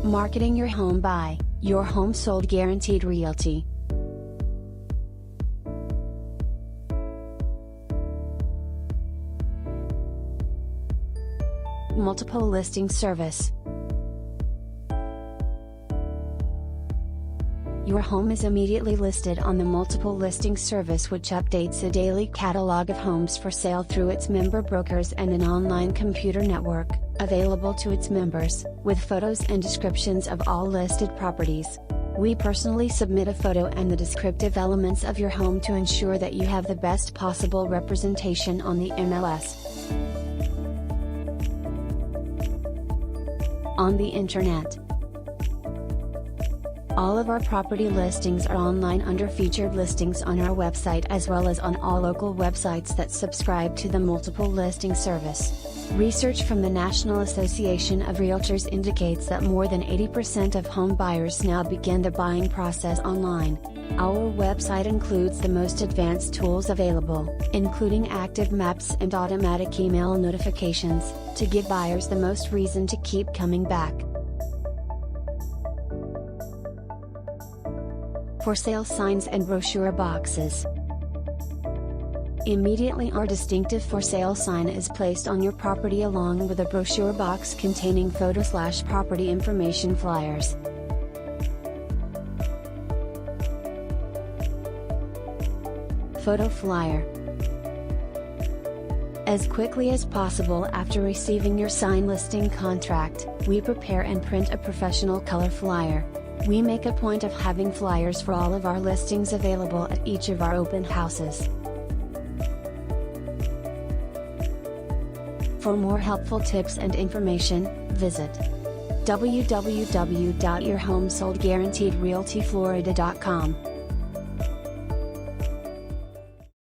Marketing your home by Your Home Sold Guaranteed Realty. Multiple listing service. Your home is immediately listed on the multiple listing service, which updates a daily catalog of homes for sale through its member brokers and an online computer network, available to its members, with photos and descriptions of all listed properties. We personally submit a photo and the descriptive elements of your home to ensure that you have the best possible representation on the MLS. On the Internet. All of our property listings are online under featured listings on our website, as well as on all local websites that subscribe to the multiple listing service. Research from the National Association of Realtors indicates that more than 80% of home buyers now begin the buying process online. Our website includes the most advanced tools available, including active maps and automatic email notifications, to give buyers the most reason to keep coming back. For sale signs and brochure boxes. Immediately, our distinctive for sale sign is placed on your property along with a brochure box containing photo/property information flyers. Photo flyer. As quickly as possible after receiving your sign listing contract, we prepare and print a professional color flyer. We make a point of having flyers for all of our listings available at each of our open houses. For more helpful tips and information, visit www.yourhomesoldguaranteedrealtyflorida.com.